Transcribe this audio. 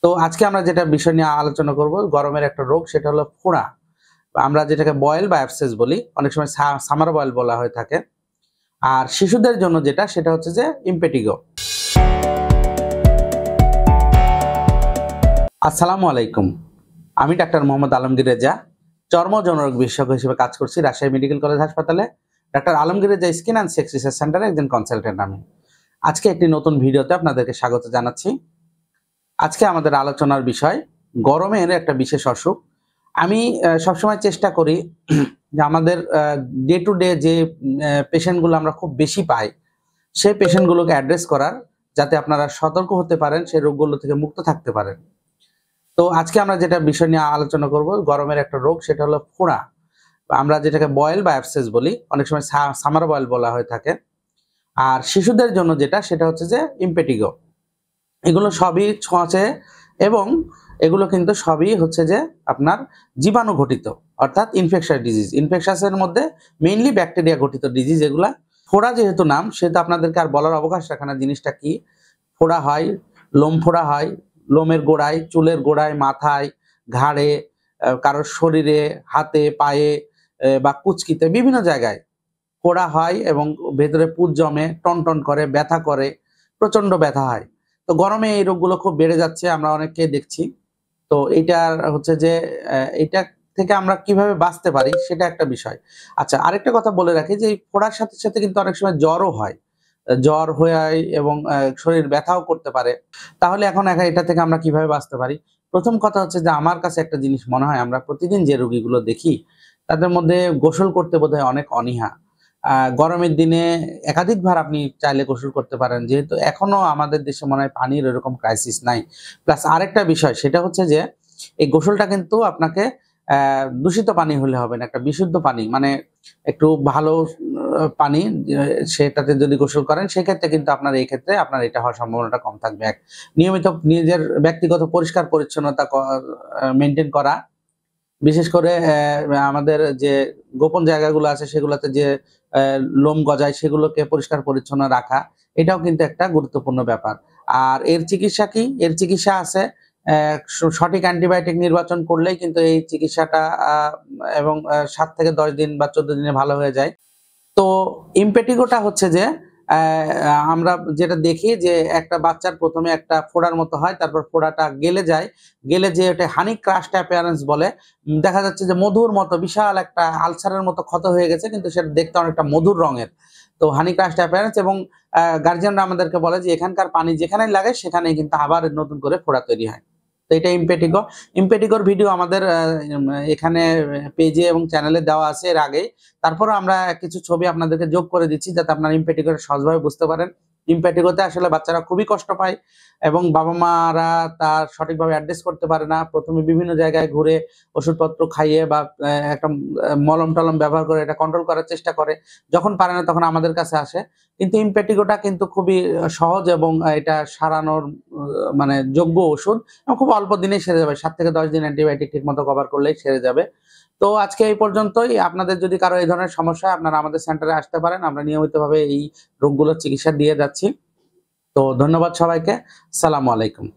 তো আজকে আমরা যেটা বিষয় নিয়ে আলোচনা করব, গরমের একটা রোগ, সেটা হলো ফোড়া। আমরা যেটাকে বয়েল বা অ্যাবসেস বলি, অনেক সময় সামার বয়েল বলা হয়ে থাকে। আর শিশুদের জন্য যেটা, সেটা হচ্ছে যে ইমপেটিগো। আসসালামু আলাইকুম। আমি ডাক্তার মোহাম্মদ আলমগীর রেজা, চর্ম যৌনরোগ বিশেষজ্ঞ হিসেবে কাজ করছি রাজশাহী মেডিকেল কলেজ হাসপাতালে। Doctor Alamgir Reza skin and sex research সেন্টারে একজন কনসালটেন্ট আমি। আজকে একটি নতুন ভিডিওতে আপনাদেরকে স্বাগত জানাচ্ছি। আজকে আমাদের আলোচনার বিষয় গরমের একটা বিশেষ অসুখ। আমি সবসময় চেষ্টা করি যে আমাদের ডে টু ডে যে পেশেন্টগুলো আমরা খুব বেশি পাই, সেই পেশেন্টগুলোকে অ্যাড্রেস করার, যাতে আপনারা সতর্ক হতে পারেন, সেই রোগগুলো থেকে মুক্ত থাকতে পারেন। তো আজকে আমরা যেটা বিষয় নিয়ে আলোচনা করব, গরমের একটা রোগ, সেটা হলো ফোড়া। আমরা যেটাকে বয়েল বা অ্যাবসেস বলি, অনেক সময় সামার বয়েল বলা হয়ে থাকে। আর শিশুদের জন্য যেটা, সেটা হচ্ছে যে ইমপেটিগো। এগুলো সবই ছোঁয়াচে এবং এগুলো কিন্তু সবই হচ্ছে যে আপনার জীবাণু ঘটিত, অর্থাৎ ইনফেকশাস ডিজিজ। ইনফেকশাসের মধ্যে মেইনলি ব্যাকটেরিয়া ঘটিত ডিজিজ এগুলা। ফোড়া যেহেতু নাম, সেহেতু আপনাদেরকে আর বলার অবকাশ রাখে না জিনিসটা কি। ফোড়া হয়, লোম ফোড়া হয়, লোমের গোড়ায়, চুলের গোড়ায়, মাথায়, ঘাড়ে, কারোর শরীরে, হাতে, পায়ে বা কুচকিতে বিভিন্ন জায়গায় ফোড়া হয় এবং ভেতরে পুঁজ জমে, টনটন করে, ব্যথা করে, প্রচন্ড ব্যথা হয়। তো গরমে এই রোগগুলো খুব বেড়ে যাচ্ছে, আমরা অনেককে দেখছি। তো এইটা হচ্ছে যে এইটা থেকে আমরা কিভাবে বাঁচতে পারি, সেটা একটা বিষয়। আচ্ছা, আরেকটা কথা বলে রাখি যে এই ফোড়ার সাথে সাথে কিন্তু অনেক সময় জ্বরও হয়। জ্বর হয়ে এবং শরীর ব্যথাও করতে পারে। তাহলে এখন এটা থেকে আমরা কিভাবে বাঁচতে পারি? প্রথম কথা হচ্ছে যে আমার কাছে একটা জিনিস মনে হয়, আমরা প্রতিদিন যে রোগীগুলো দেখি তাদের মধ্যে গোসল করতে বোধহয় অনেক অনীহা। গরমের দিনে একাধিকবার আপনি চাইলে গোসল করতে পারেন, যেহেতু এখনো আমাদের দেশে মনে হয় পানির এরকম ক্রাইসিস নাই। প্লাস আরেকটা বিষয়, সেটা হচ্ছে যে এই গোসলটা কিন্তু আপনাকে দূষিত পানি হলে হবে না, একটা বিশুদ্ধ পানি, মানে একটু ভালো পানি, সেটাতে যদি গোসল করেন, সেক্ষেত্রে কিন্তু আপনার এই ক্ষেত্রে আপনার এটা হওয়ার সম্ভাবনাটা কম থাকবে। নিয়মিত নিজের ব্যক্তিগত পরিষ্কার পরিচ্ছন্নতা মেনটেন করা, বিশেষ করে আমাদের যে গোপন জায়গাগুলো আছে সেগুলোতে যে লোম গজায়, সেগুলোকে পরিষ্কার পরিচ্ছন্ন রাখা, এটাও কিন্তু একটা গুরুত্বপূর্ণ ব্যাপার। আর এর চিকিৎসা কি? এর চিকিৎসা আছে। সঠিক অ্যান্টিবায়োটিক নির্বাচন করলেই কিন্তু এই চিকিৎসাটা এবং ৭ থেকে ১০ দিন বা ১৪ দিনে ভালো হয়ে যায়। তো ইমপেটিগোটা হচ্ছে যে আমরা যেটা দেখি যে একটা বাচ্চার প্রথমে একটা ফোড়ার মতো হয়, তারপর ফোড়াটা গেলে যায়। গেলে যে ওটা হানি ক্রাশড অ্যাপিয়ারেন্স বলে, দেখা যাচ্ছে যে মধুর মতো বিশাল একটা আলসারের মতো ক্ষত হয়ে গেছে, কিন্তু সেটা দেখতে অনেকটা মধুর রঙের। তো হানি ক্রাশড অ্যাপিয়ারেন্স, এবং গার্জিয়ানরা আমাদেরকে বলে যে এখানকার পানি যেখানেই লাগে সেখানেই কিন্তু আবার নতুন করে ফোড়া তৈরি হয়। তো এটা ইমপেটিগো। ইমপেটিগোর ভিডিও আমাদের এখানে পেজে এবং চ্যানেলে দেওয়া আছে এর আগেই। তারপরেও আমরা কিছু ছবি আপনাদেরকে যোগ করে দিচ্ছি, যাতে আপনারা ইমপেটিগোটা সহজভাবে বুঝতে পারেন। ইমপেটিগোতে আসলে বাচ্চারা খুবই কষ্ট পায় এবং বাবা-মারা তার সঠিকভাবে অ্যাড্রেস করতে পারে না। প্রথমে বিভিন্ন জায়গায় ঘুরে ওষুধপত্র খাইয়ে বা একটা মলম-টলম ব্যবহার করে এটা কন্ট্রোল করার চেষ্টা করে। যখন পারে না তখন আমাদের কাছে আসে। কিন্তু ইমপেটিগোটা কিন্তু খুবই সহজ এবং এটা সারানোর মানে যোগ্য ওষুধ, এবং খুব অল্প দিনেই সেরে যাবে। ৭ থেকে ১০ দিন অ্যান্টিবায়োটিক ঠিকমতো কভার করলেই সেরে যাবে। তো আজকে এই পর্যন্তই। আপনাদের যদি কারো এই ধরনের সমস্যা হয়, আপনারা আমাদের সেন্টারে আসতে পারেন। আমরা নিয়মিতভাবে এই রোগগুলোর চিকিৎসা দিয়ে যাচ্ছি। তো ধন্যবাদ সবাইকে। আসসালামু আলাইকুম।